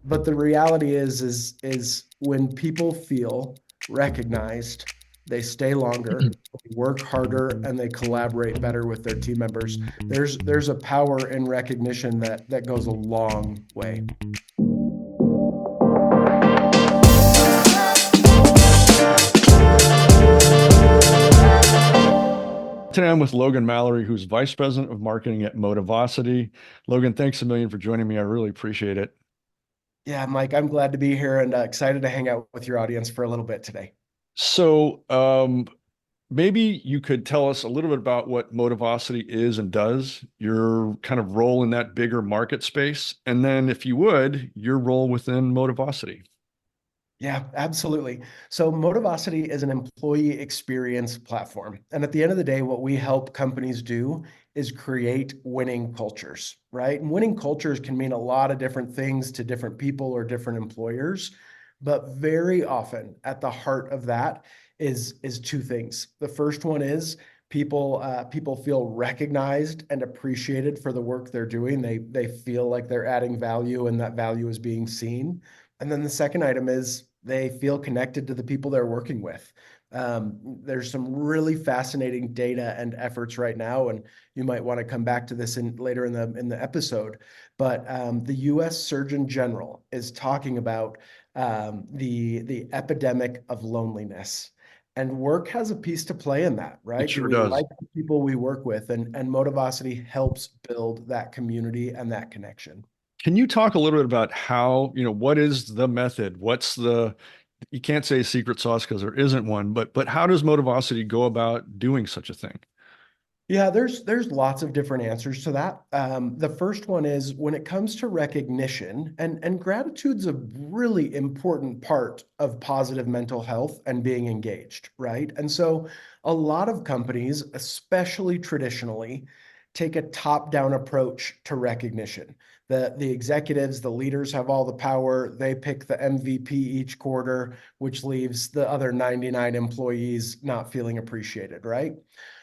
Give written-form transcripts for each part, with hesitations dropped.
But the reality is when people feel recognized, they stay longer, they work harder, and they collaborate better with their team members. There's a power in recognition that goes a long way. Today I'm with Logan Mallory, who's Vice President of Marketing at Motivosity. Logan, thanks a million for joining me. I really appreciate it. Yeah, Mike, I'm glad to be here and excited to hang out with your audience for a little bit today. So, maybe you could tell us a little bit about what Motivosity is and does, your kind of role in that bigger market space, and then, if you would, your role within Motivosity. Yeah, absolutely. So Motivosity is an employee experience platform. And at the end of the day, what we help companies do is create winning cultures, right? And winning cultures can mean a lot of different things to different people or different employers. But very often at the heart of that is two things. The first one is people feel recognized and appreciated for the work they're doing. They feel like they're adding value and that value is being seen. And then the second item is they feel connected to the people they're working with. There's some really fascinating data and efforts right now, and you might want to come back to this later in the episode. But the U.S. Surgeon General is talking about the epidemic of loneliness, and work has a piece to play in that, It right? Do sure we does. like the people we work with? And Motivosity helps build that community and that connection. Can you talk a little bit about how, what is the method? You can't say secret sauce because there isn't one, but how does Motivosity go about doing such a thing? Yeah, there's lots of different answers to that. The first one is when it comes to recognition, and gratitude's a really important part of positive mental health and being engaged, right? And so a lot of companies, especially traditionally, take a top-down approach to recognition. The executives, the leaders have all the power. They pick the MVP each quarter, which leaves the other 99 employees not feeling appreciated, right?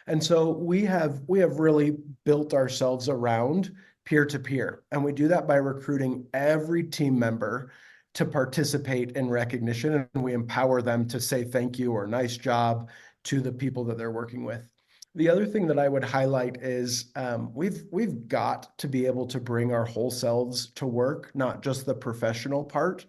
And so we have really built ourselves around peer to peer. And we do that by recruiting every team member to participate in recognition. And we empower them to say thank you or nice job to the people that they're working with. The other thing that I would highlight is we've got to be able to bring our whole selves to work, not just the professional part.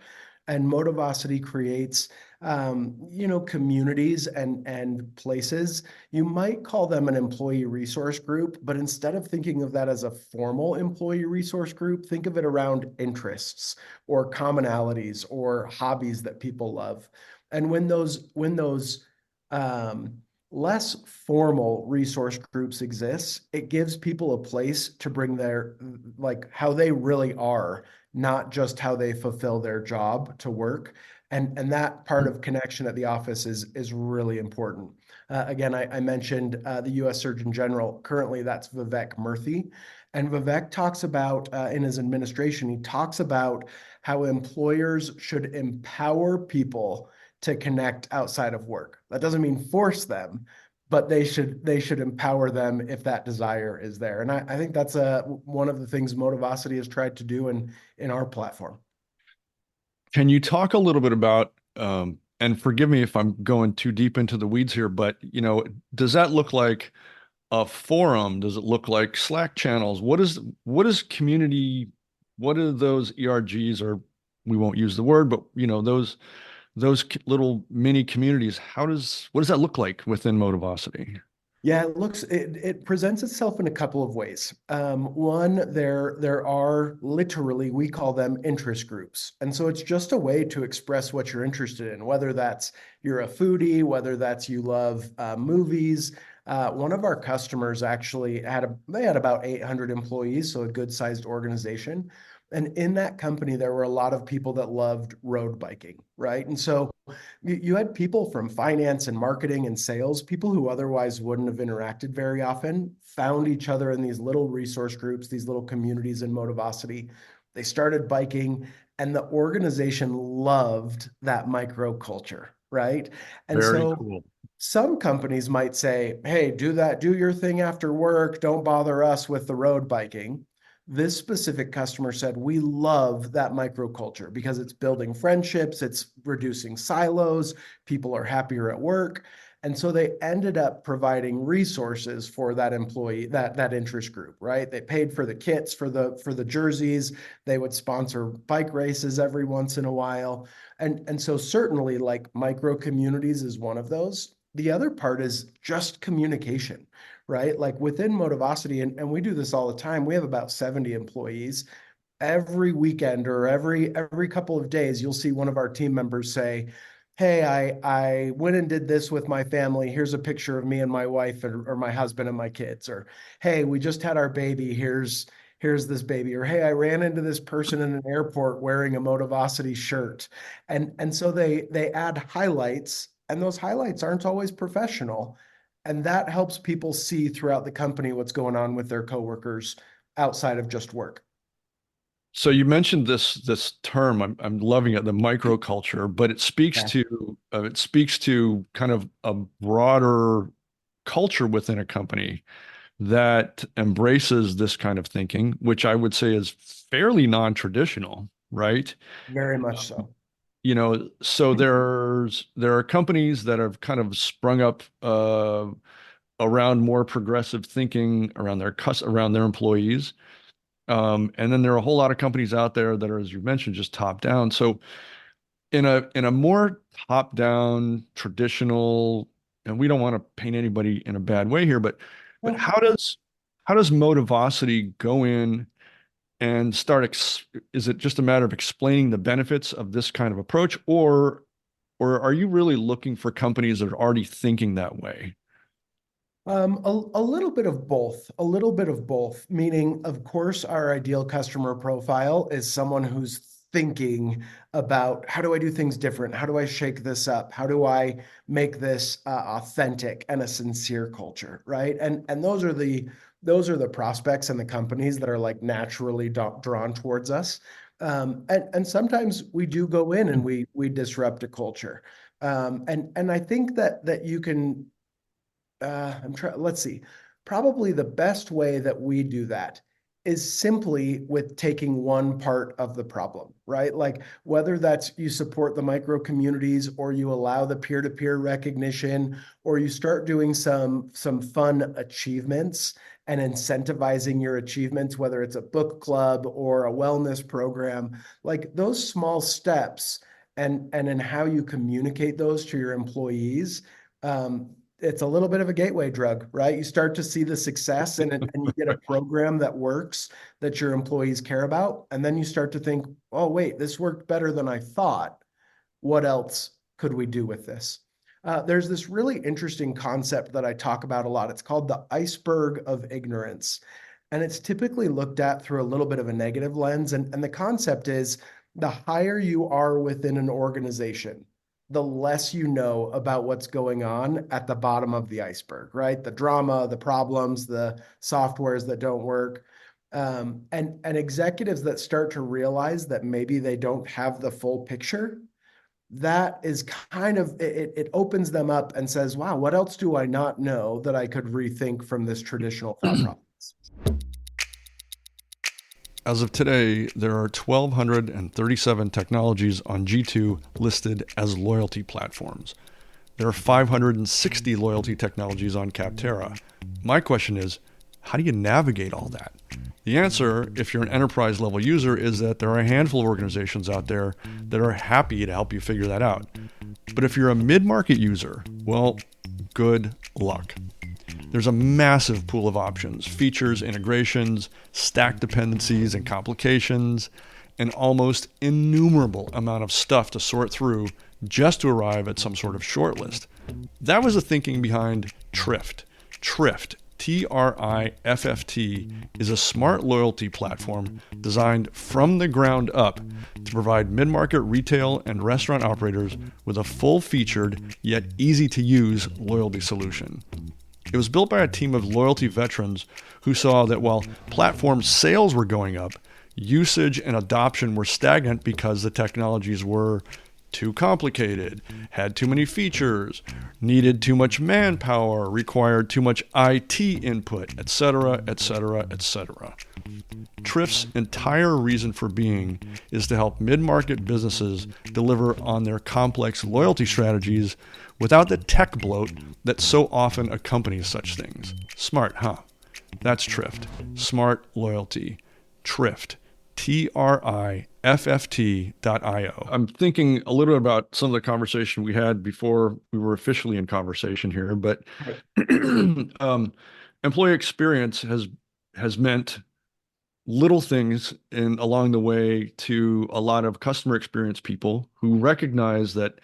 And Motivosity creates communities and places. You might call them an employee resource group, but instead of thinking of that as a formal employee resource group, think of it around interests or commonalities or hobbies that people love. And when those um, less formal resource groups exist, it gives people a place to bring their like how they really are, not just how they fulfill their job to work. And that part of connection at the office is really important. Again, I mentioned the U.S. Surgeon General. Currently, that's Vivek Murthy, and Vivek talks about in his administration. He talks about how employers should empower people to connect outside of work. That doesn't mean force them, but they should empower them if that desire is there. And I think that's one of the things Motivosity has tried to do in our platform. Can you talk a little bit about, and forgive me if I'm going too deep into the weeds here, but does that look like a forum? Does it look like Slack channels? What is community? What are those ERGs, or we won't use the word, but those little mini communities? What does that look like within Motivosity? Yeah, it presents itself in a couple of ways. One, there are literally, we call them interest groups. And so it's just a way to express what you're interested in, whether that's you're a foodie, whether that's you love movies. One of our customers actually they had about 800 employees, so a good sized organization. And in that company, there were a lot of people that loved road biking, right? And so you had people from finance and marketing and sales, people who otherwise wouldn't have interacted very often, found each other in these little resource groups, these little communities in Motivosity. They started biking, and the organization loved that microculture, right? And Very so cool. some companies might say, hey, do your thing after work. Don't bother us with the road biking. This specific customer said, we love that microculture because it's building friendships, it's reducing silos, people are happier at work. And so they ended up providing resources for that employee, that interest group, right? They paid for the kits, for the jerseys. They would sponsor bike races every once in a while. And so certainly like micro communities is one of those. The other part is just communication, right? Like within Motivosity, and we do this all the time. We have about 70 employees. Every weekend or every couple of days, you'll see one of our team members say, "Hey, I went and did this with my family. Here's a picture of me and my wife or my husband and my kids." Or, "Hey, we just had our baby. Here's this baby." Or, "Hey, I ran into this person in an airport wearing a Motivosity shirt." And so they add highlights, and those highlights aren't always professional. And that helps people see throughout the company what's going on with their coworkers outside of just work. So you mentioned this term. I'm loving it, the microculture, but Yeah, it speaks to kind of a broader culture within a company that embraces this kind of thinking, which I would say is fairly non-traditional, right? very much so. So there are companies that have kind of sprung up around more progressive thinking around their employees. And then there are a whole lot of companies out there that are, as you mentioned, just top down. So in a more top down traditional, and we don't want to paint anybody in a bad way here, but Well, how does Motivosity go in and is it just a matter of explaining the benefits of this kind of approach, or are you really looking for companies that are already thinking that way? a little bit of both, a little bit of both, meaning, of course, our ideal customer profile is someone who's thinking about how do I do things different? How do I shake this up? How do I make this authentic and a sincere culture, right? And those are the prospects and the companies that are like naturally drawn towards us. And sometimes we do go in and we disrupt a culture. And I think that you can let's see. Probably the best way that we do that is simply with taking one part of the problem, right? Like whether that's you support the micro communities or you allow the peer-to-peer recognition or you start doing some fun achievements and incentivizing your achievements, whether it's a book club or a wellness program, like those small steps and in how you communicate those to your employees. It's a little bit of a gateway drug, right? You start to see the success and you get a program that works that your employees care about. And then you start to think, oh, wait, this worked better than I thought. What else could we do with this? There's this really interesting concept that I talk about a lot. It's called the iceberg of ignorance. And it's typically looked at through a little bit of a negative lens. And the concept is the higher you are within an organization, the less you know about what's going on at the bottom of the iceberg, right? The drama, the problems, the softwares that don't work. And executives that start to realize that maybe they don't have the full picture, that is kind of it opens them up and says, wow, what else do I not know that I could rethink from this traditional thought process? As of today, there are 1,237 technologies on G2 listed as loyalty platforms. There are 560 loyalty technologies on Capterra. My question is, how do you navigate all that? The answer, if you're an enterprise level user, is that there are a handful of organizations out there that are happy to help you figure that out. But if you're a mid-market user, well, good luck. There's a massive pool of options, features, integrations, stack dependencies, and complications, an almost innumerable amount of stuff to sort through just to arrive at some sort of shortlist. That was the thinking behind Trift. Trift, TRIFFT, is a smart loyalty platform designed from the ground up to provide mid-market retail and restaurant operators with a full-featured yet easy-to-use loyalty solution. It was built by a team of loyalty veterans who saw that while platform sales were going up, usage and adoption were stagnant because the technologies were too complicated, had too many features, needed too much manpower, required too much IT input, etc., etc., etc. Triff's entire reason for being is to help mid market businesses deliver on their complex loyalty strategies without the tech bloat that so often accompanies such things. Smart, huh? That's Trift. Smart Loyalty. Trift. TRIFFT.io. I'm thinking a little bit about some of the conversation we had before we were officially in conversation here, but Right. um, employee experience has meant little things in along the way to a lot of customer experience people who recognize that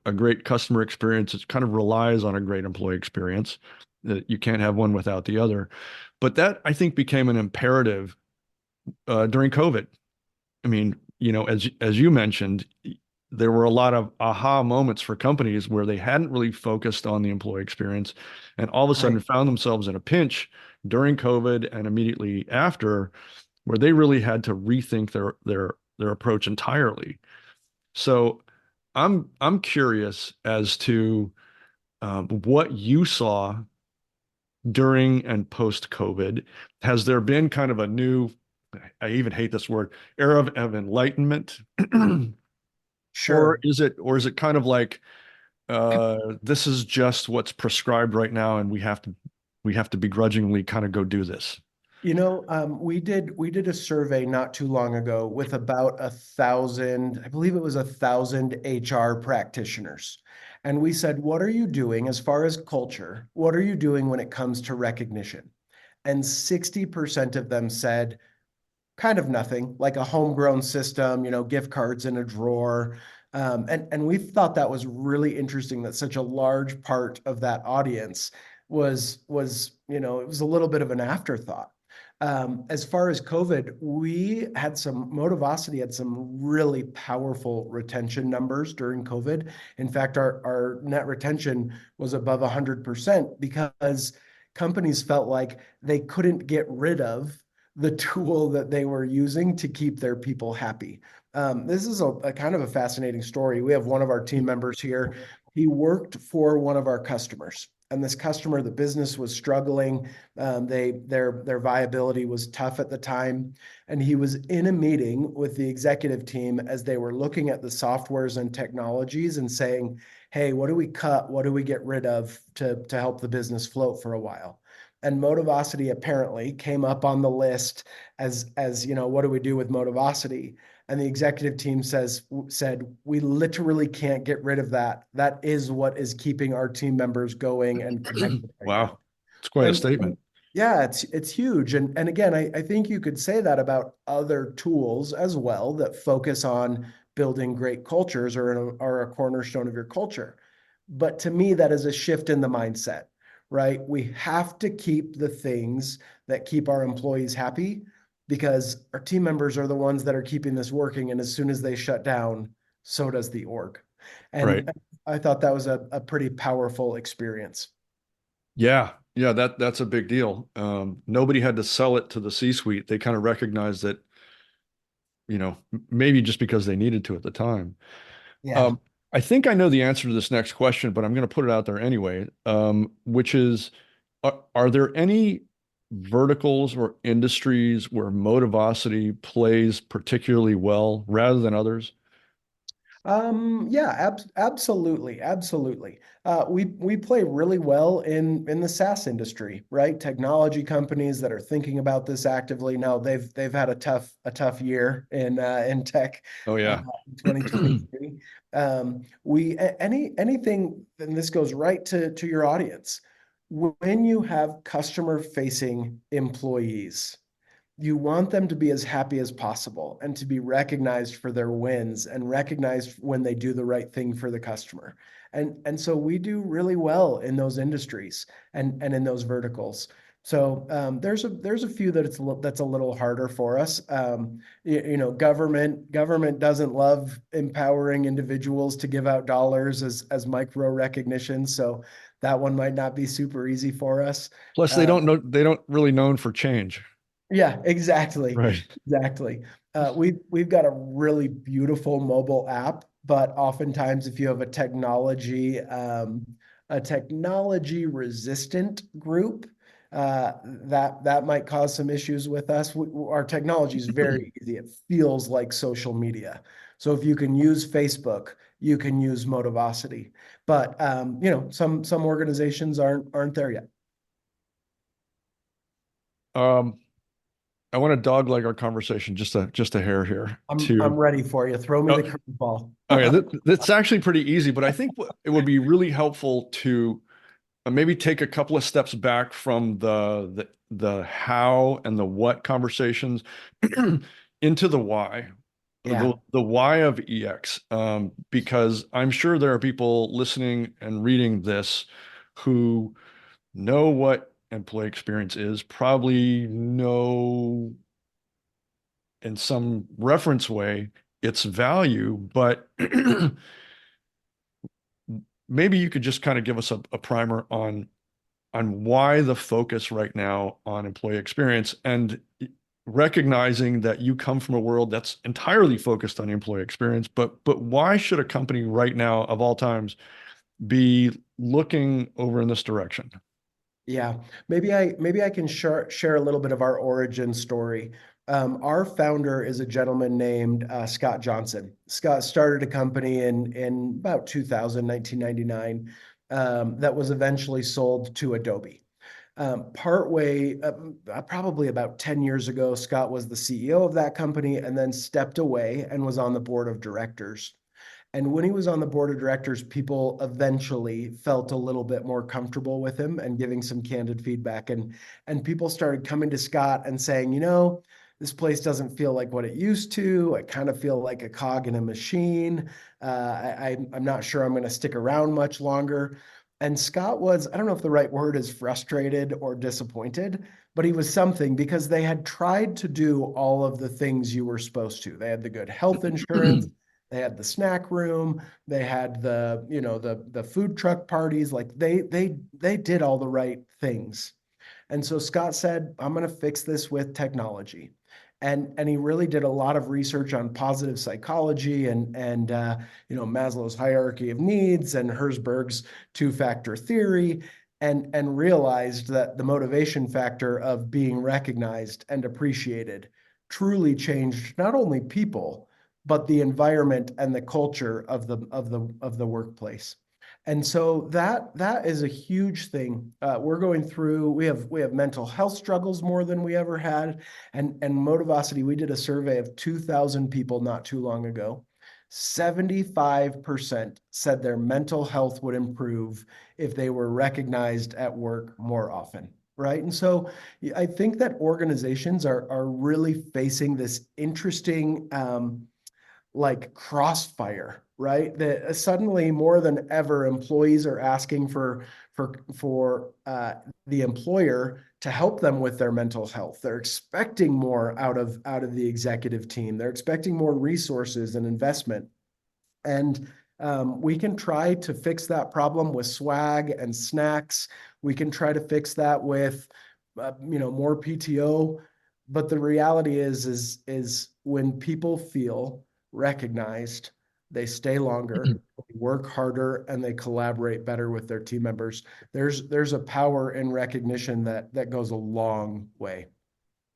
a great customer experience it kind of relies on a great employee experience, that you can't have one without the other. But that I think became an imperative during COVID. I mean, as you mentioned, there were a lot of aha moments for companies where they hadn't really focused on the employee experience, and all of a sudden Right. found themselves in a pinch during COVID and immediately after, where they really had to rethink their approach entirely. So, I'm curious as to what you saw during and post COVID. Has there been kind of a new, I even hate this word, era of enlightenment? Or Sure. is it kind of like this is just what's prescribed right now and we have to begrudgingly kind of go do this? We did a survey not too long ago with about 1,000, I believe it was 1,000 HR practitioners. And we said, what are you doing as far as culture? What are you doing when it comes to recognition? And 60% of them said, kind of nothing, like a homegrown system, gift cards in a drawer. And we thought that was really interesting that such a large part of that audience it was a little bit of an afterthought. As far as COVID, Motivosity had some really powerful retention numbers during COVID. In fact, our net retention was above 100% because companies felt like they couldn't get rid of the tool that they were using to keep their people happy. This is a kind of a fascinating story. We have one of our team members here. He worked for one of our customers, and this customer, the business was struggling. Their viability was tough at the time, and he was in a meeting with the executive team as they were looking at the softwares and technologies and saying, "Hey, what do we cut? What do we get rid of to help the business float for a while?" And Motivosity apparently came up on the list as what do we do with Motivosity? And the executive team said, we literally can't get rid of that. That is what is keeping our team members going and connected right now. Wow, it's quite a And statement. yeah, it's huge. And again, I think you could say that about other tools as well that focus on building great cultures or are a cornerstone of your culture. But to me, that is a shift in the mindset, right? We have to keep the things that keep our employees happy because our team members are the ones that are keeping this working. And as soon as they shut down, so does the org. Right. And I thought that was a pretty powerful experience. Yeah. Yeah, that's a big deal. Nobody had to sell it to the C-suite. They kind of recognized that, maybe just because they needed to at the time. Yeah. Um, I think I know the answer to this next question, but I'm going to put it out there anyway, which is, are there any verticals or industries where Motivosity plays particularly well rather than others? Yeah, absolutely, absolutely. We play really well in the SaaS industry, right? Technology companies that are thinking about this actively. Now they've had a tough year in tech, Oh uh, yeah. in 2023. Anything, and this goes right to your audience. When you have customer facing employees, you want them to be as happy as possible and to be recognized for their wins and recognized when they do the right thing for the customer. And so we do really well in those industries and in those verticals. So there's a few that's a little harder for us. Government doesn't love empowering individuals to give out dollars as micro recognition. So that one might not be super easy for us. Plus, they Uh, don't really known for change. Yeah, exactly. Right. Exactly. We've got a really beautiful mobile app, but oftentimes if you have a technology resistant group, that might cause some issues with us. Our technology is very easy. It feels like social media. So if you can use Facebook, you can use Motivosity. But some organizations aren't there yet. Um, I want to dogleg our conversation just a hair here I'm to ready for you. Throw me oh, the curveball. okay, that's actually pretty easy, but I think it would be really helpful to maybe take a couple of steps back from the how and the what conversations into the why, Yeah. the why of EX, because I'm sure there are people listening and reading this who know what employee experience is, probably know in some reference way its value, but maybe you could just kind of give us a primer on why the focus right now on employee experience and recognizing that you come from a world that's entirely focused on employee experience, but why should a company right now of all times be looking over in this direction? Yeah, maybe I can share a little bit of our origin story. Our founder is a gentleman named Scott Johnson. Scott started a company in about 2000, 1999, that was eventually sold to Adobe. Probably about 10 years ago, Scott was the CEO of that company and then stepped away and was on the board of directors. And when he was on the board of directors, people eventually felt a little bit more comfortable with him and giving some candid feedback. And people started coming to Scott and saying, this place doesn't feel like what it used to. I kind of feel like a cog in a machine. I'm not sure I'm going to stick around much longer. And Scott was, I don't know if the right word is frustrated or disappointed, but he was something because they had tried to do all of the things you were supposed to. They had the good health insurance. They had the snack room. They had the food truck parties. Like they did all the right things. And so Scott said, I'm going to fix this with technology. And he really did a lot of research on positive psychology and Maslow's hierarchy of needs and Herzberg's two-factor theory and realized that the motivation factor of being recognized and appreciated truly changed not only people but the environment and the culture of the workplace. And so that is a huge thing. We're going through. We have mental health struggles more than we ever had, and Motivosity. We did a survey of 2,000 people not too long ago. 75% said their mental health would improve if they were recognized at work more often. Right. And so I think that organizations are really facing this interesting like crossfire, right? That suddenly more than ever, employees are asking for the employer to help them with their mental health. They're expecting more out of the executive team. They're expecting more resources and investment. And we can try to fix that problem with swag and snacks. We can try to fix that with, more PTO. But the reality is when people feel recognized, they stay longer, they work harder, and they collaborate better with their team members. There's a power in recognition that goes a long way.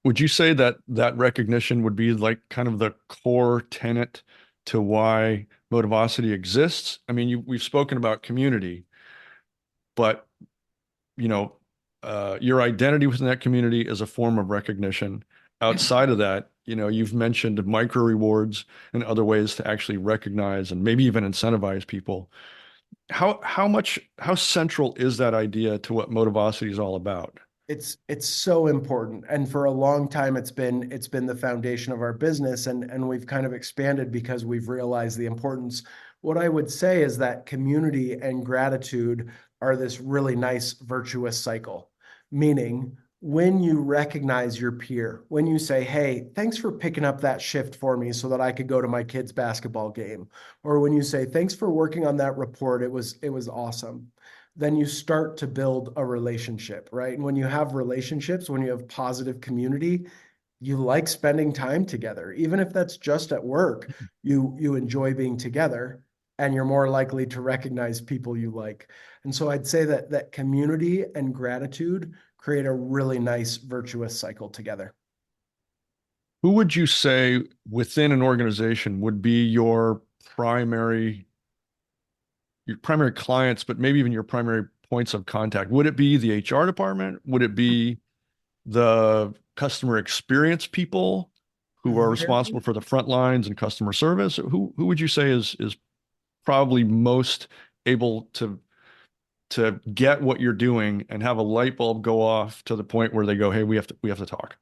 Would you say that that recognition would be like kind of the core tenet to why Motivosity exists? I mean, we've spoken about community, but you know, your identity within that community is a form of recognition. Outside of that, you've mentioned micro rewards and other ways to actually recognize and maybe even incentivize people. How central is that idea to what Motivosity is all about? It's so important, and for a long time it's been the foundation of our business, and we've kind of expanded because we've realized the importance. What I would say is that community and gratitude are this really nice virtuous cycle, meaning when you recognize your peer, when you say, hey, thanks for picking up that shift for me so that I could go to my kid's basketball game, or when you say thanks for working on that report, it was awesome, then you start to build a relationship, right? And when you have relationships, when you have positive community, you like spending time together, even if that's just at work, you enjoy being together and you're more likely to recognize people you like. And so I'd say that community and gratitude create a really nice virtuous cycle together. Who would you say within an organization would be primary, your primary clients, but maybe even your primary points of contact? Would it be the HR department? Would it be the customer experience people who are responsible Very for the front lines and customer service? Who would you say is probably most able to get what you're doing and have a light bulb go off to the point where they go, "Hey, we have to talk."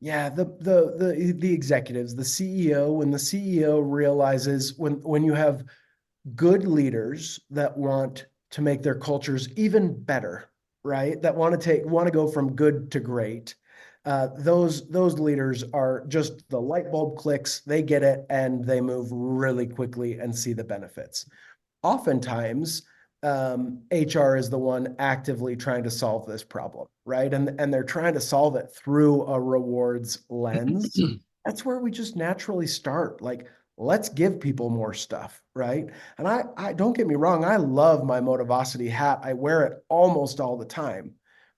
Yeah, the executives, the CEO, when the CEO realizes when you have good leaders that want to make their cultures even better, right? That want to go from good to great. Those leaders are just the light bulb clicks, they get it, and they move really quickly and see the benefits. Oftentimes, HR is the one actively trying to solve this problem, right? And they're trying to solve it through a rewards lens. That's where we just naturally start. Like, let's give people more stuff, right? And I don't get me wrong, I love my Motivosity hat. I wear it almost all the time,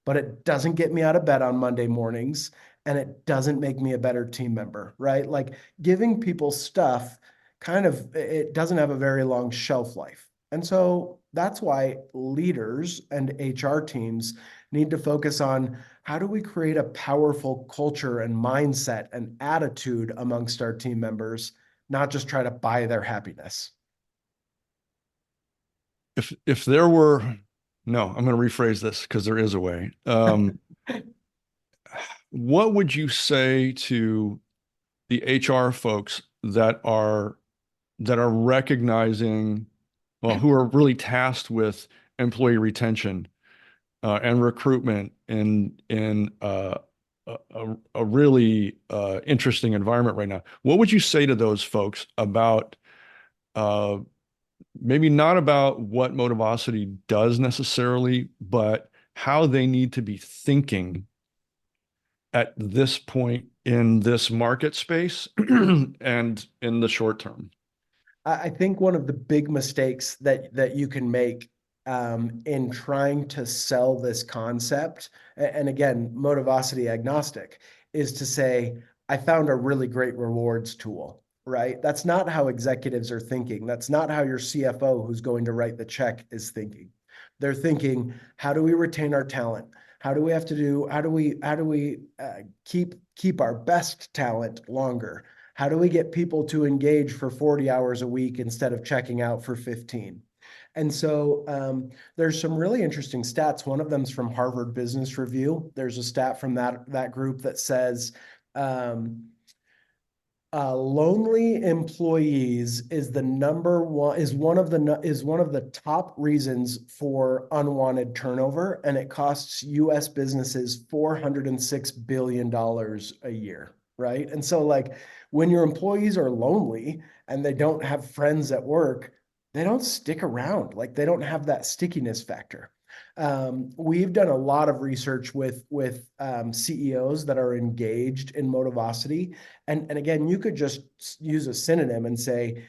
but it doesn't get me out of bed on Monday mornings, and it doesn't make me a better team member, right? Like giving people stuff kind of it doesn't have a very long shelf life. And so that's why leaders and HR teams need to focus on how do we create a powerful culture and mindset and attitude amongst our team members, not just try to buy their happiness. If there were, no, I'm going to rephrase this because there is a way. What would you say to the HR folks that are recognizing, well, who are really tasked with employee retention and recruitment in a really interesting environment right now? What would you say to those folks about uh, maybe not about what Motivosity does necessarily, but how they need to be thinking at this point in this market space and in the short term? I think one of the big mistakes that you can make in trying to sell this concept, and again, Motivosity agnostic, is to say, I found a really great rewards tool, right? That's not how executives are thinking. That's not how your CFO who's going to write the check is thinking. They're thinking, how do we retain our talent? How do we have to do, how do we keep our best talent longer? How do we get people to engage for 40 hours a week instead of checking out for 15? And so there's some really interesting stats. One of them's from Harvard Business Review. There's a stat from that group that says um, lonely employees is the number one is one of the top reasons for unwanted turnover, and it costs U.S. businesses $406 billion a year, right? And so, like, when your employees are lonely and they don't have friends at work, they don't stick around. Like, they don't have that stickiness factor. We've done a lot of research with CEOs that are engaged in Motivosity, and again, you could just use a synonym and say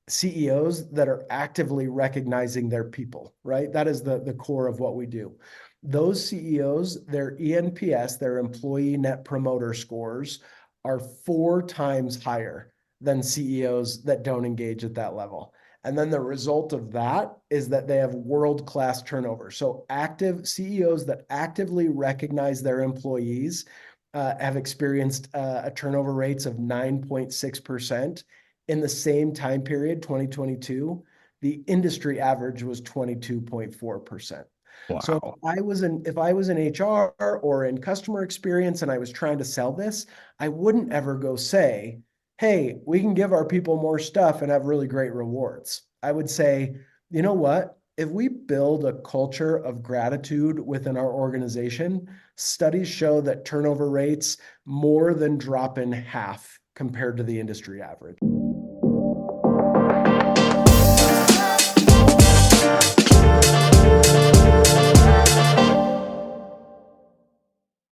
CEOs that are actively recognizing their people, right? That is the core of what we do. Those CEOs, their ENPS, their employee net promoter scores, are 4 times higher than CEOs that don't engage at that level. And then the result of that is that they have world-class turnover. So active CEOs that actively recognize their employees have experienced a turnover rates of 9.6%. In the same time period, 2022, the industry average was 22.4%. So Wow. if I was in HR or in customer experience and I was trying to sell this, I wouldn't ever go say, hey, we can give our people more stuff and have really great rewards. I would say, you know what? If we build a culture of gratitude within our organization, studies show that turnover rates more than drop in half compared to the industry average.